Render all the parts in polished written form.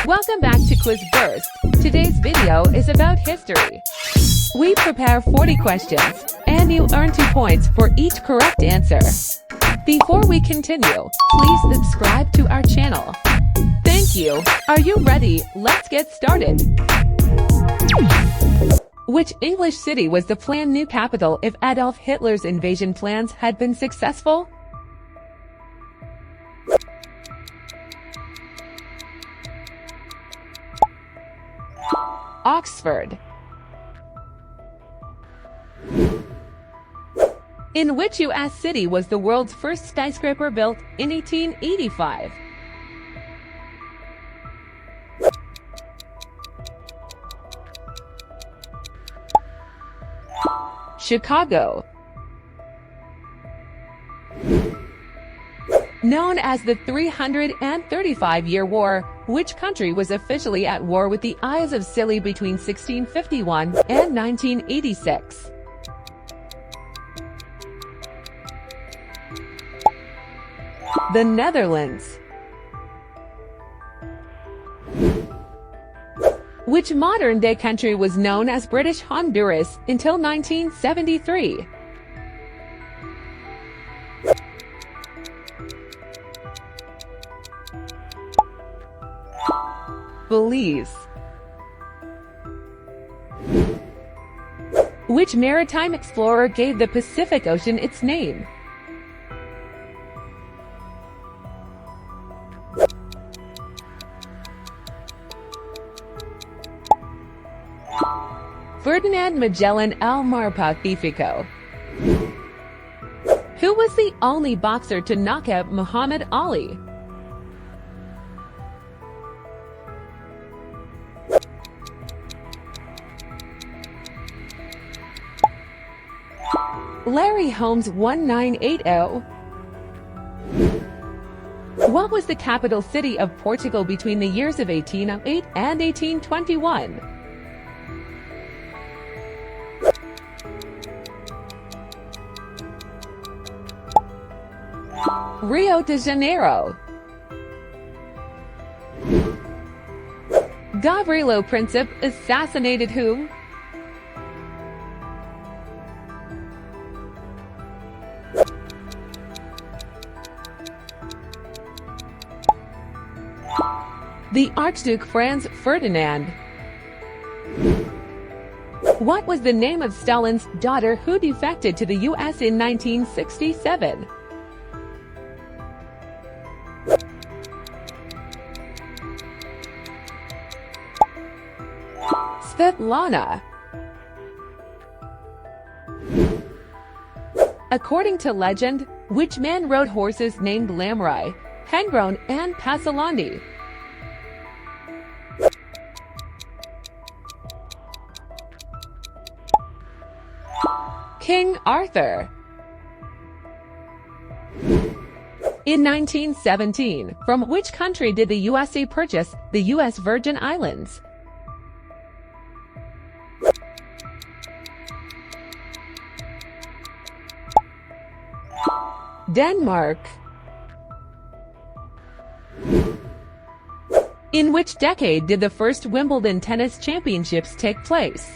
Welcome back to Quiz Burst. Today's video is about history. We prepare 40 questions, and you earn 2 points for each correct answer. Before we continue, please subscribe to our channel. Thank you. Are you ready? Let's get started. Which English city was the planned new capital if Adolf Hitler's invasion plans had been successful? Oxford. In which U.S. city was the world's first skyscraper built in 1885? Chicago. Known as the 335-Year War, which country was officially at war with the Eyes of Scilly between 1651 and 1986? The Netherlands. Which modern-day country was known as British Honduras until 1973? Belize. Which maritime explorer gave the Pacific Ocean its name? Ferdinand Magellan el Mar Pacifico. Who was the only boxer to knock out Muhammad Ali? Larry Holmes 1980. What was the capital city of Portugal between the years of 1808 and 1821? Rio de Janeiro. Gavrilo Princip assassinated whom? The Archduke Franz Ferdinand. What was the name of Stalin's daughter who defected to the U.S. in 1967? Svetlana. According to legend, which man rode horses named Lamrai, Hengron, and Pasolandi? King Arthur. In 1917, from which country did the USA purchase the U.S. Virgin Islands? Denmark. In which decade did the first Wimbledon tennis championships take place?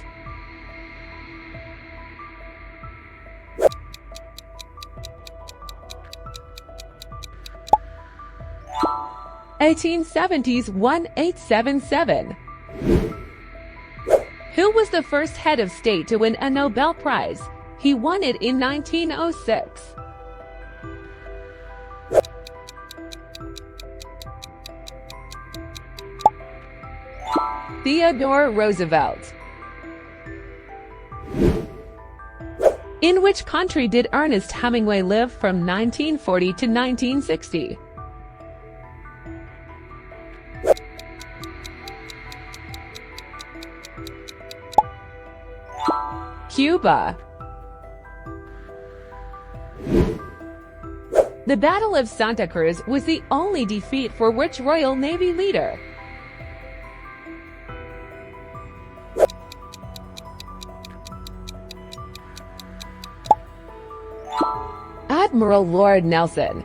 (1870s) 1877. Who was the first head of state to win a Nobel Prize? He won it in 1906. Theodore Roosevelt. In which country did Ernest Hemingway live from 1940 to 1960? Cuba. The Battle of Santa Cruz was the only defeat for which Royal Navy leader? Admiral Lord Nelson.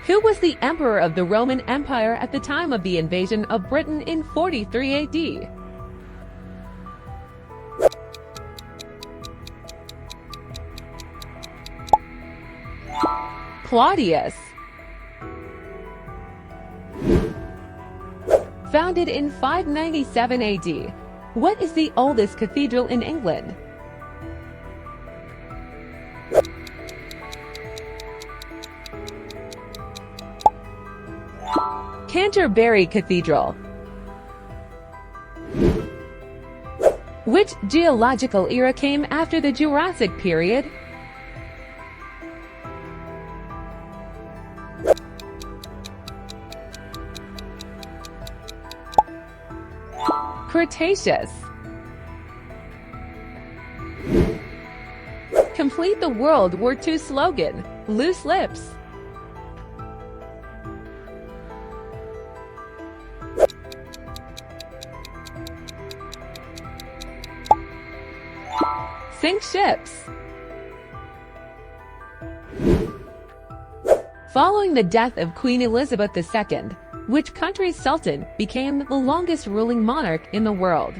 Who was the emperor of the Roman Empire at the time of the invasion of Britain in 43 AD? Claudius. Founded in 597 AD, what is the oldest cathedral in England? Canterbury Cathedral. Which geological era came after the Jurassic period? Cretaceous. Complete the World War II slogan, loose lips. Sink ships. Following the death of Queen Elizabeth II, which country's sultan became the longest ruling monarch in the world?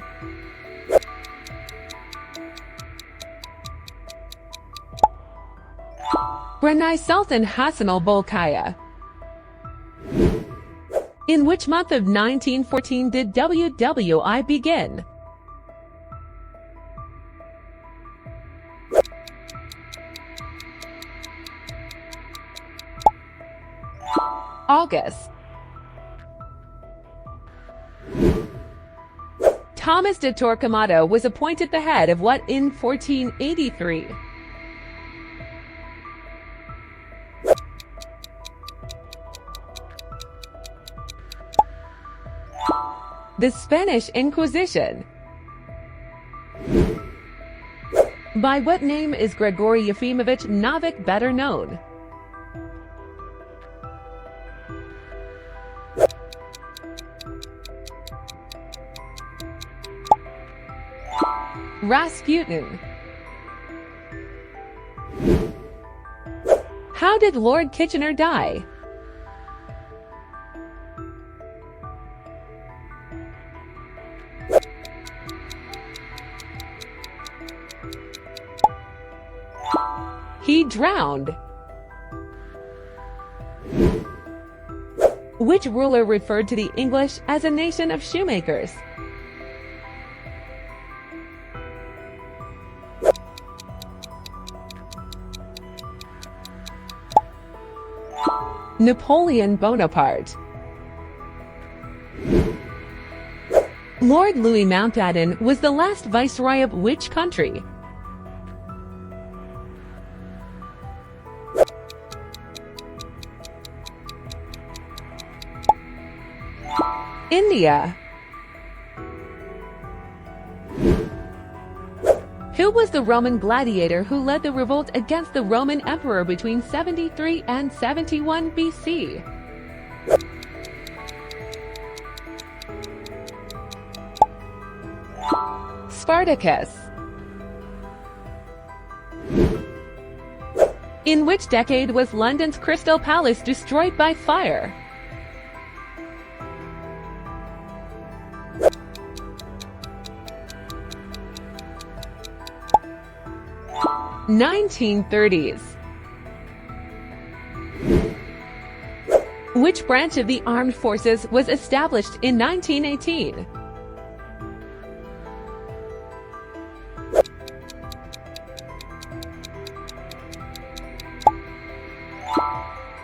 Brunei Sultan Hassan al-Bolkiah. In which month of 1914 did WWI begin? August. Thomas de Torquemada was appointed the head of what in 1483? The Spanish Inquisition. By what name is Grigory Yefimovich Novik better known? Rasputin. How did Lord Kitchener die? He drowned. Which ruler referred to the English as a nation of shoemakers? Napoleon Bonaparte. Lord Louis Mountbatten was the last viceroy of which country? India. Who was the Roman gladiator who led the revolt against the Roman emperor between 73 and 71 BC? Spartacus. In which decade was London's Crystal Palace destroyed by fire? (1930s). Which branch of the armed forces was established in 1918?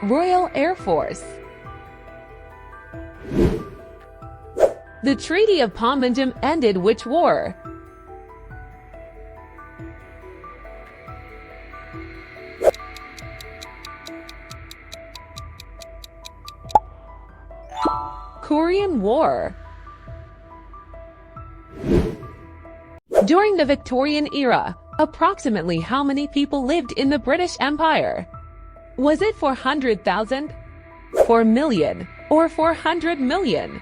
Royal Air Force. The Treaty of Pombinjum ended which war? Korean War. During the Victorian era, approximately how many people lived in the British Empire? Was it 400,000, 4 million, or 400 million?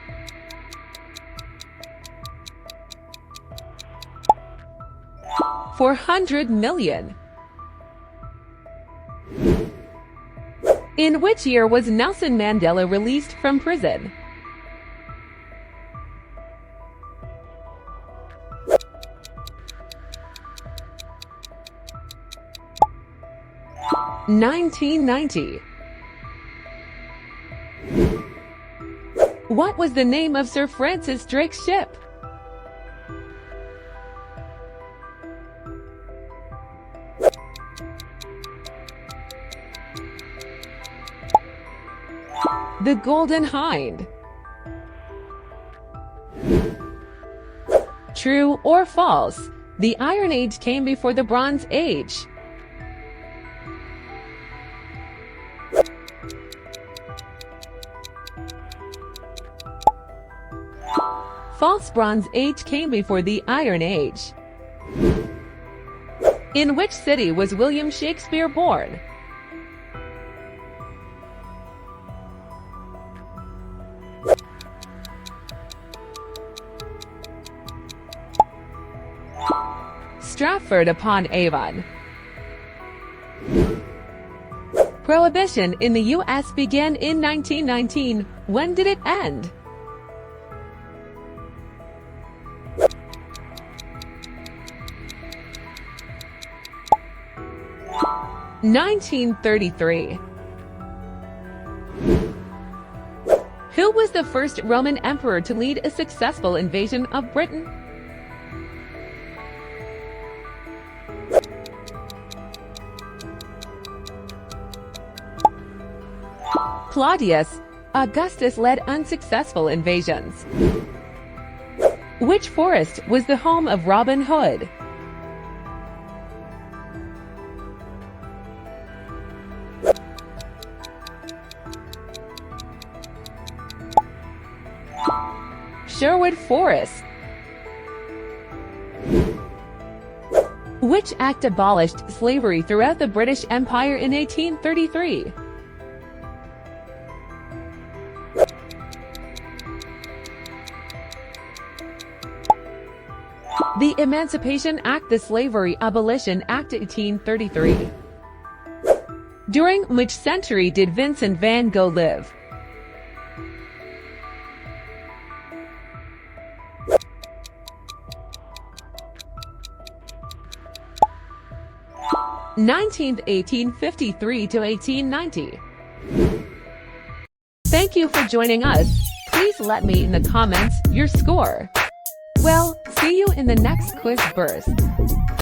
$400 million. In which year was Nelson Mandela released from prison? (1990). What was the name of Sir Francis Drake's ship? The Golden Hind. True or false? The Iron Age came before the Bronze Age. False. Bronze Age came before the Iron Age. In which city was William Shakespeare born? Stratford-upon-Avon. Prohibition in the U.S. began in 1919. When did it end? 1933. Who was the first Roman emperor to lead a successful invasion of Britain? Claudius. Augustus led unsuccessful invasions. Which forest was the home of Robin Hood? Sherwood Forest. Which act abolished slavery throughout the British Empire in 1833? The Emancipation Act, the Slavery Abolition Act 1833. During which century did Vincent van Gogh live? (19th, 1853 to 1890). Thank you for joining us. Please let me in the comments your score. Well, see you in the next quiz burst.